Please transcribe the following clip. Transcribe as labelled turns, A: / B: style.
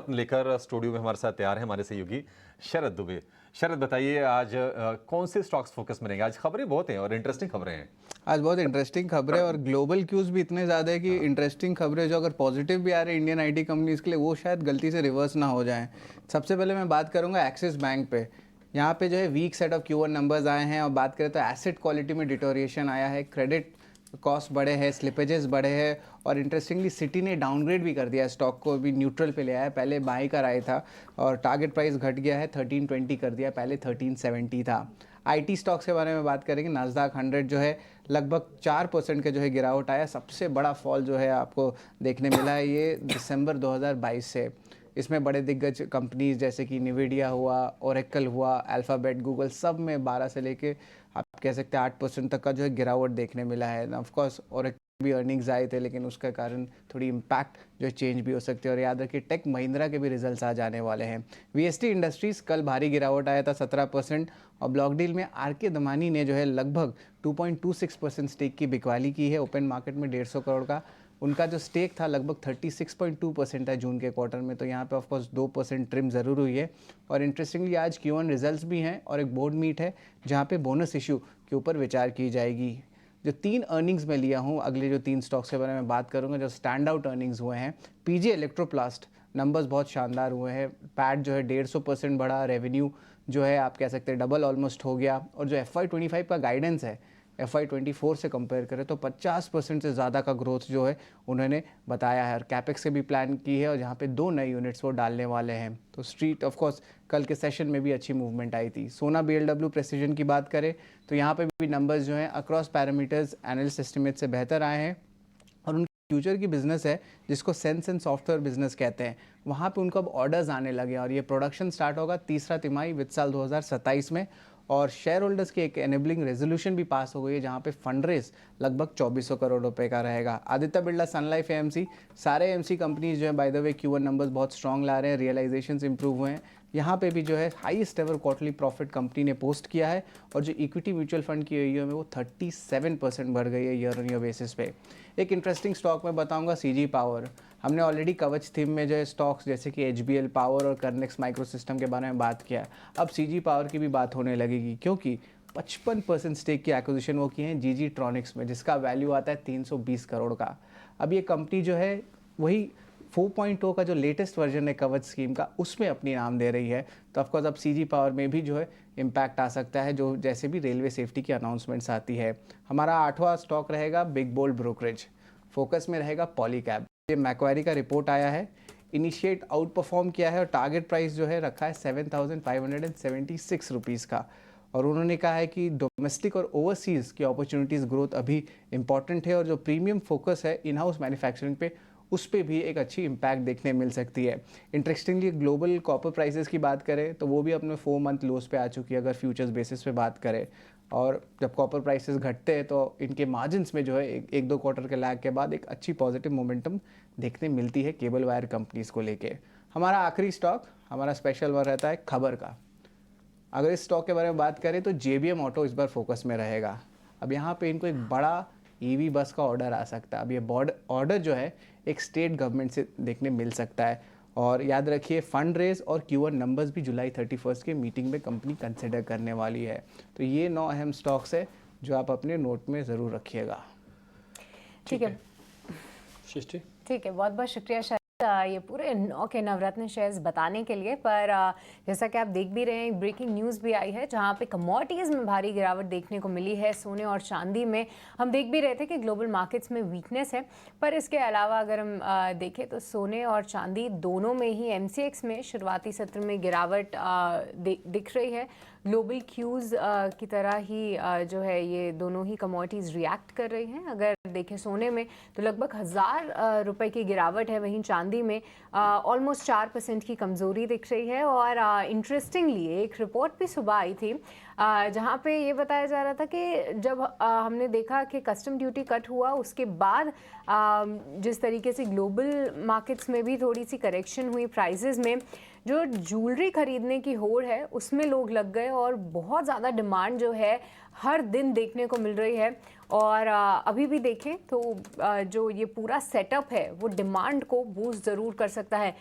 A: लेकर स्टूडियो में हमारे साथ तैयार है हमारे सहयोगी शरद दुबे। शरद बताइए आज कौन से स्टॉक्स फोकस में रहेंगे? आज खबरें बहुत हैं और इंटरेस्टिंग खबरें हैं।
B: आज बहुत इंटरेस्टिंग खबरें और ग्लोबल क्यूज भी इतने ज़्यादा है कि
A: हाँ।
B: इंटरेस्टिंग खबरें जो अगर पॉजिटिव भी आ रहे हैं इंडियन आईटी कंपनीज के लिए, वो शायद गलती से रिवर्स ना हो जाएं। सबसे पहले मैं बात करूंगा एक्सिस बैंक पे। यहाँ पे जो है week set of Q1 numbers आए हैं और बात करें तो एसेट क्वालिटी में डिटोरिएशन आया है, क्रेडिट कॉस्ट बढ़े हैं, स्लिपेजेस बढ़े हैं और इंटरेस्टिंगली सिटी ने डाउनग्रेड भी कर दिया, स्टॉक को भी न्यूट्रल पे ले आया। पहले बाई का राय था और टारगेट प्राइस घट गया है, 1320 कर दिया, पहले 1370 था। आईटी स्टॉक्स के बारे में बात करेंगे, नास्डाक 100 जो है लगभग 4% के जो है गिरावट आया। सबसे बड़ा फॉल जो है आपको देखने मिला है ये दिसंबर 2022 से। इसमें बड़े दिग्गज कंपनीज जैसे कि निविडिया हुआ, ओरेकल हुआ, अल्फ़ाबेट, गूगल, सब में 12 से लेके आप कह सकते हैं 8% तक का जो है गिरावट देखने मिला है। ऑफ कोर्स ओरेकल भी अर्निंग्स आए थे, लेकिन उसके कारण थोड़ी इम्पैक्ट जो है चेंज भी हो सकती है। और याद रखिए टेक महिंद्रा के भी रिजल्ट्स आ जाने वाले हैं। वीएसटी इंडस्ट्रीज कल भारी गिरावट आया था 17% और ब्लॉक डील में आरके दमानी ने जो है लगभग 2.26% स्टेक की बिकवाली की है। ओपन मार्केट में 150 करोड़ का उनका जो स्टेक था लगभग 36.2% है जून के क्वार्टर में, तो यहाँ पे ऑफकोर्स 2% ट्रिम ज़रूर हुई है। और इंटरेस्टिंगली आज Q1 रिजल्ट्स भी हैं और एक बोर्ड मीट है जहाँ पे बोनस इशू के ऊपर विचार की जाएगी। जो 3 अर्निंग्स मैं लिया हूँ, अगले जो 3 स्टॉक्स के बारे में बात करूँगा जो स्टैंड आउट अर्निंग्स हुए हैं। पीजी इलेक्ट्रोप्लास्ट नंबर्स बहुत शानदार हुए हैं, पैट जो है 150% बढ़ा, रेवेन्यू जो है आप कह सकते हैं डबल ऑलमोस्ट हो गया। और जो FY25 का गाइडेंस है FY24 से कंपेयर करें तो 50% से ज़्यादा का ग्रोथ जो है उन्होंने बताया है। और कैपेक्स से भी प्लान की है और जहाँ पे 2 नए यूनिट्स वो डालने वाले हैं। तो स्ट्रीट ऑफ कोर्स कल के सेशन में भी अच्छी मूवमेंट आई थी। सोना BLW प्रेसिजन की बात करें तो यहाँ पे भी नंबर्स जो हैं अक्रॉस पैरामीटर्स एनालिस्ट एस्टिमेट से बेहतर आए हैं। और उनकी फ्यूचर की बिजनेस है जिसको सेंस एंड सॉफ्टवेयर बिजनेस कहते हैं, वहाँ पे उनको अब ऑर्डर्स आने लगे और ये प्रोडक्शन स्टार्ट होगा तीसरा तिमाही वित्त साल 2027 में। और शेयर होल्डर्स की एक एनेबलिंग रेजोल्यूशन भी पास हो गई है जहाँ पे फंड रेस लगभग 2400 करोड़ रुपए का रहेगा। आदित्य बिरला, सन लाइफ, AMC, सारे AMC कंपनीज जो है by the way Q1 numbers बहुत स्ट्रॉन्ग ला रहे हैं, रियलाइजेशंस इंप्रूव हुए हैं। यहाँ पे भी जो है highest ever quarterly profit company ने पोस्ट किया है और जो इक्विटी म्यूचुअल फंड की AUM है वो 37% बढ़ गई है ईयर ऑन ईयर बेसिस पे। एक इंटरेस्टिंग स्टॉक मैं बताऊंगा CG पावर। हमने ऑलरेडी कवच थीम में जो है स्टॉक्स जैसे कि HBL पावर और कर्नेक्स माइक्रो सिस्टम के बारे में बात किया है, अब CG पावर की भी बात होने लगेगी क्योंकि 55% स्टेक की एक्विजिशन वो की है GG ट्रॉनिक्स में, जिसका वैल्यू आता है 320 करोड़ का। अब ये कंपनी जो है वही 4.0 का जो लेटेस्ट वर्जन है कवच स्कीम का, उसमें अपनी नाम दे रही है। तो ऑफकोर्स अब CG पावर में भी जो है इम्पैक्ट आ सकता है, जो जैसे भी रेलवे सेफ्टी की अनाउंसमेंट्स आती है। हमारा 8वां स्टॉक रहेगा बिग बोल्ड ब्रोकरेज, फोकस में रहेगा पॉलीकैब। ये मैक्वारी का रिपोर्ट आया है, इनिशिएट आउट परफॉर्म किया है और टारगेट प्राइस जो है रखा है 7,576 रुपीज़ का। और उन्होंने कहा है कि डोमेस्टिक और ओवरसीज़ की अपॉर्चुनिटीज़ ग्रोथ अभी इंपॉर्टेंट है और जो प्रीमियम फोकस है इन हाउस मैन्युफैक्चरिंग पे, उस पर भी एक अच्छी इम्पैक्ट देखने मिल सकती है। इंटरेस्टिंगली ग्लोबल कॉपर प्राइसेस की बात करें तो वो भी अपने 4 मंथ लोस पे आ चुकी है अगर फ्यूचर्स बेसिस पे बात करें। और जब कॉपर प्राइसेस घटते हैं तो इनके मार्जिन्स में जो है एक दो क्वार्टर के लैग के बाद एक अच्छी पॉजिटिव मोमेंटम देखने मिलती है केबल वायर कंपनीज़ को लेके। हमारा आखिरी स्टॉक, हमारा स्पेशल वन रहता है खबर का। अगर इस स्टॉक के बारे में बात करें तो JBM ऑटो इस बार फोकस में रहेगा। अब यहाँ पे इनको एक बड़ा EV बस का ऑर्डर आ सकता है। अब ये ऑर्डर जो है एक स्टेट गवर्नमेंट से देखने मिल सकता है। और याद रखिए फंड रेज और Q1 नंबर्स भी जुलाई 31 के मीटिंग में कंपनी कंसिडर करने वाली है। तो ये 9 अहम स्टॉक्स है जो आप अपने नोट में ज़रूर रखिएगा।
C: ठीक है
A: सृष्टि,
C: ठीक है, बहुत बहुत शुक्रिया शायद ये पूरे 9 के नवरत्न शेयर्स बताने के लिए। पर जैसा कि आप देख भी रहे हैं, ब्रेकिंग न्यूज़ भी आई है जहां पे कमोडिटीज़ में भारी गिरावट देखने को मिली है। सोने और चांदी में हम देख भी रहे थे कि ग्लोबल मार्केट्स में वीकनेस है, पर इसके अलावा अगर हम देखें तो सोने और चांदी दोनों में ही MCX में शुरुआती सत्र में गिरावट दिख रही है। ग्लोबल क्यूज़ की तरह ही जो है ये दोनों ही कमोडिटीज़ रिएक्ट कर रही हैं। अगर देखें सोने में तो लगभग 1000 रुपए की गिरावट है, वहीं चांदी में ऑलमोस्ट 4% की कमज़ोरी दिख रही है। और इंटरेस्टिंगली एक रिपोर्ट भी सुबह आई थी जहाँ पे ये बताया जा रहा था कि जब हमने देखा कि कस्टम ड्यूटी कट हुआ उसके बाद जिस तरीके से ग्लोबल मार्केट्स में भी थोड़ी सी करेक्शन हुई प्राइसेस में, जो ज्वेलरी खरीदने की होड़ है उसमें लोग लग गए और बहुत ज़्यादा डिमांड जो है हर दिन देखने को मिल रही है। और अभी भी देखें तो जो ये पूरा सेटअप है वो डिमांड को बूस्ट ज़रूर कर सकता है।